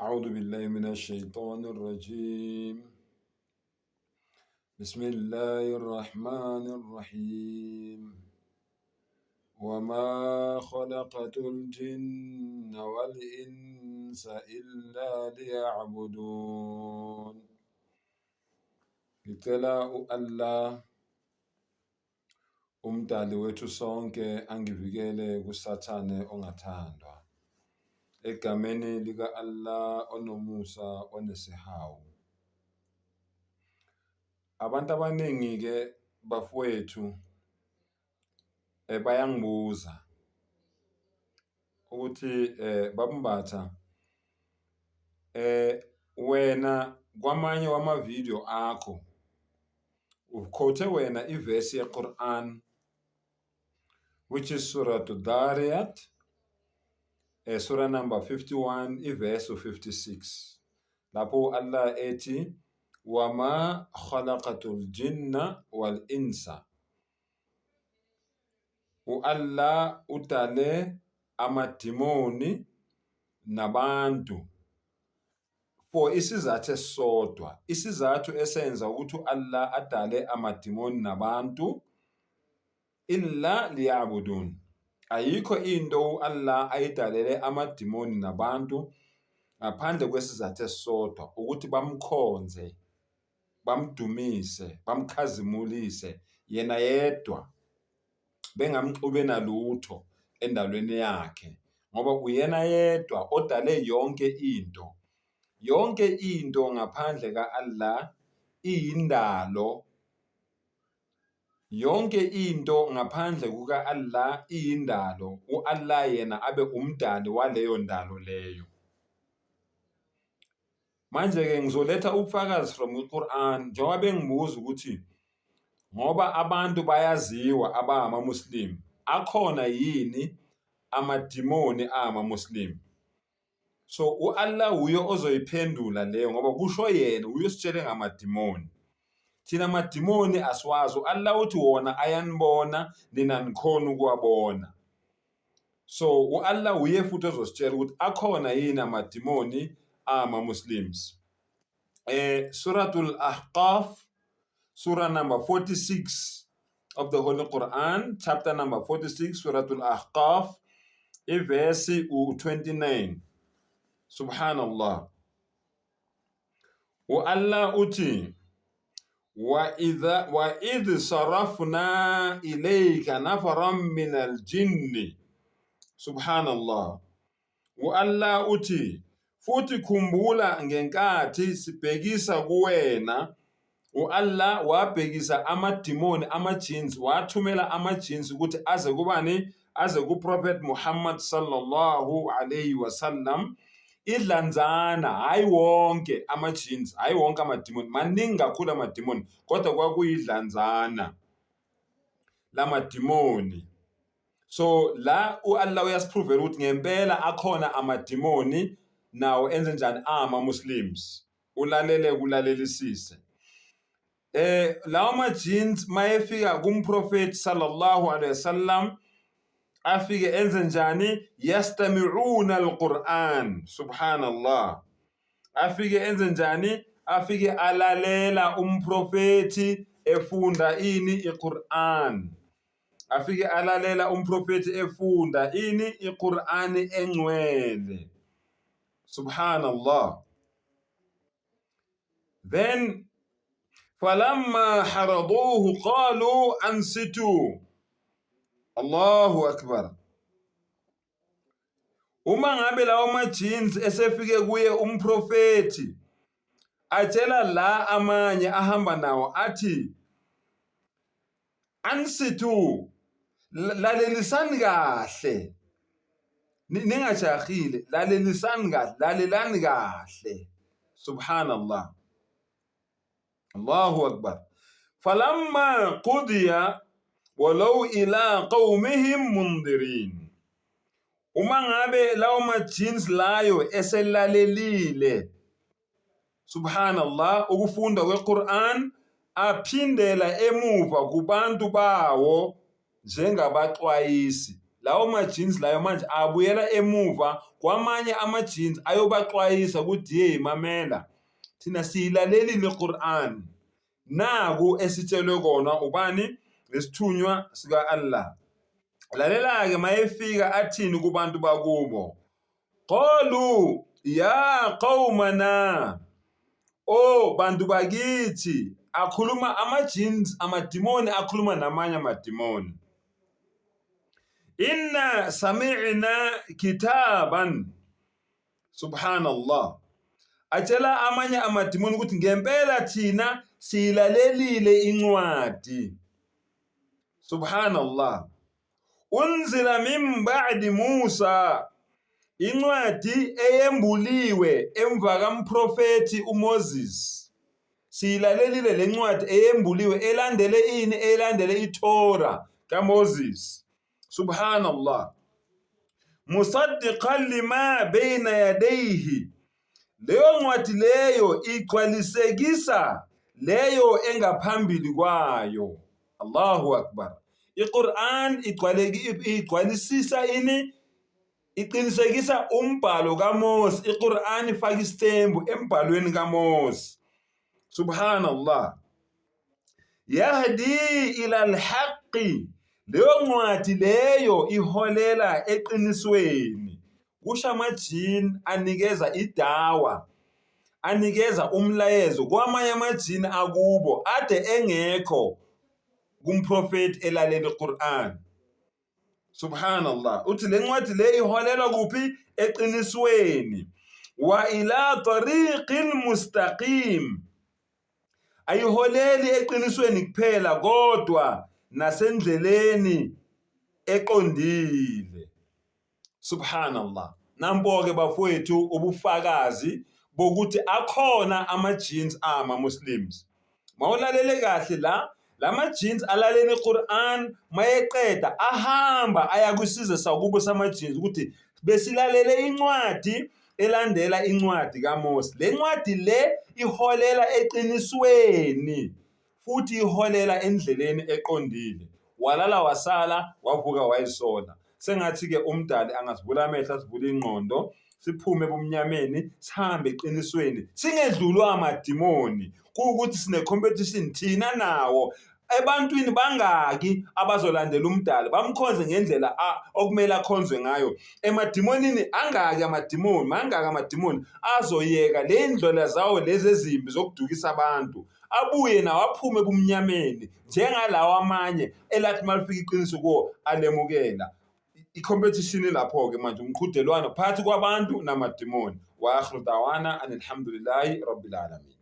أعوذ بالله من الشيطان الرجيم. بسم الله الرحمن الرحيم. وما خلقت الجن والإنس إلا ليعبدون. Ngicela u-Allah umdali wethu sonke angivikele kusathane ongathandwa. Egameni lika Allah onomusa onesihawu. Abantu abaningi ke bafowethu bayangibuza ukuthi babumbatha wena kwamanye wamavideo akho ukhothe wena iverse yeQuran which is Surah Ad-Dariyat, surah number 51 iverse 56, lapho Allah ethi wama khalaqatul jinna wal insa, Allah udale amadimoni nabantu for isizathu esisodwa. Isizathu esenza ukuthi Allah adale amadimoni nabantu illa liya'budun. Ayikho into Allah ayidalele amadimoni nabantu ngaphandle kwesizathu esisodwa, ukuthi bamkhonze, bamdumise, bamkhazimulise yena yedwa, bengamxube nalutho endalweni yakhe, ngoba uyena yedwa odale yonke into. Yonke into ngaphandle ka-Allah iyindalo. Yonke into ngaphandle kuka-Allah iyindalo. U-Allah yena abe umdali waleyo ndalo leyo. Manje-ke ngizoletha ubufakazi from iQuran, njengoba bengibuza ukuthi ngoba abantu bayaziwa abangama-Muslim, akhona yini amadimoni ama-Muslim? So u-Allah uye ozoyiphendula leyo, ngoba kusho yena uyositshele ngamadimoni. Thina amadimoni asiwazi. Allah uthi wona ayanibona, nina nikhona ukuwabona. So u-Allah uye futhi ozositshela ukuthi akhona yini amadimoni ama-Muslims. Suratul Ahqaf, surah number 46 of the Holy Quran, chapter number 46, Suratul Ahqaf, verse 29. Subhanallah. Allah uti وَإِذْ صَرَفْنَا إِلَيْكَ نَفَرًا مِنَ الْجِنِّ. Subhanallah. Allah uti futhi khumbula ngenkathi sibhekisa kuwena. Allah wabhekisa amadimoni, amajinsi, wathumela amajinsi ukuthi aze kubani? Aze kuProphet Muhammad sallallahu alayhi wasallam. Idlanzana, hayi wonke amajinsi, hayi wonke amadimoni, maningi kakhulu amadimoni, kodwa kwakuyidlanzana lamadimoni. So la u-Allah uyasiprovela ukuthi ngempela akhona amadimoni nawo enze njani ama-Muslims. Ulalele kulalelisise. Lawo majinsi mayefika kumProphet sallallahu alayhi wasallam, afike enze njani? Yastami'una al-Quran. Subhanallah. Afike enze njani? Afike alalela umprofeti efunda ini? iQuran. Afike alalela umprofeti efunda ini? iQuran engcwele. Subhanallah. Then falamma haraduhu qalu ansitu. Allahu akbar. Uma ngabe lawo majinsi esefike kuye umprofeti, atshela la amanye ahamba nawo athi ansitu, lalelisani kahle, ningajahile, lalelisani kahle, lalelani kahle. Subhanallah. Allahu akbar. Falamma qudiya walau ila qawmihim mundirin. Uma ngabe lawo majinsi layo eselalelile, subhanallah, ukufunda kweQuran, aphindela emuva kubantu bawo njengabaxwayisi. lawo majins layo manje abuyela emuva kwamanye amajins ayobaxwayisa ukuthi hey mamela thina siyilalelile iQur'an naku esitshelwe kona ubani lesithunywa sika Allah. Lalela ke mayefika athini kubantu bakubo, qalu ya qaumana, o bantu bakithi. Akhuluma amajins amadimoni akhuluma namanye amadimoni. Inna sami'na kitaban, subhanallah, atshela amanye amadimoni ukuthi ngempela thina siyilalelile incwadi, subhanallah, unzila min ba'di Musa, incwadi eyembuliwe emva kamprofethi uMoses. Siyilalelile le ncwadi eyembuliwe elandele ini? Elandele iTorah kaMoses, subhanallah. Musaddiqan lima bayna yadayhi, leyo ncwadi leyo igcwalisekisa leyo engaphambili kwayo. Allahu akbar. iQur'an igcwalisisa ini? Iqinisekisa umbhalo kaMose. iQur'an ifaka isitembu embhalweni kaMose, subhanallah. Yahdi ila alhaqi, leyo ncwadi leyo iholela eqinisweni. Kusho amajini anikeza idawa, anikeza umlayezo kwamanye amajini akubo ade engekho kumprofeti elalela iQur'an, subhanallah. Uthi le ncwadi le iholela kuphi? Eqinisweni. Wa ila tariqil mustaqim, ayiholeli eqinisweni kuphela kodwa nasendleleni eqondile, subhanallah. Nampo-ke bafowethu ubufakazi bokuthi akhona amajins ama-Muslims. Mawulalele kahle lama jins alalela iQur'an, mayeqeda ahamba ayakusiza sakubo samajins ukuthi besilalele incwadi elandela incwadi kaMose. Le ncwadi le iholela eqinisweni futhi iholela endleleni eqondile. Walala wasala wavuka wayisola. Sengathi ke umdali angasivula amehlo asivule ingqondo, siphume ebumnyameni sihambe eqinisweni, singedlulwa amadimoni. Kuwukuthi sine competition thina nawo. Ebantwini bangaki abazolandela umdali bamkhonze ngendlela okumele akhonzwe ngayo? Emadimonini angaki amadimoni azoyeka le ndlela zawo lezi ezimbi zokudukisa abantu, abuye nawo aphume ebumnyameni njengalawo amanye elathi malifika iqiniso kuwo alemukela? I-competition lapho-ke manje, umqhudelwano phakathi kwabantu namadimoni. Wa akhiru dawana alhamdulillahi rabbil alamin.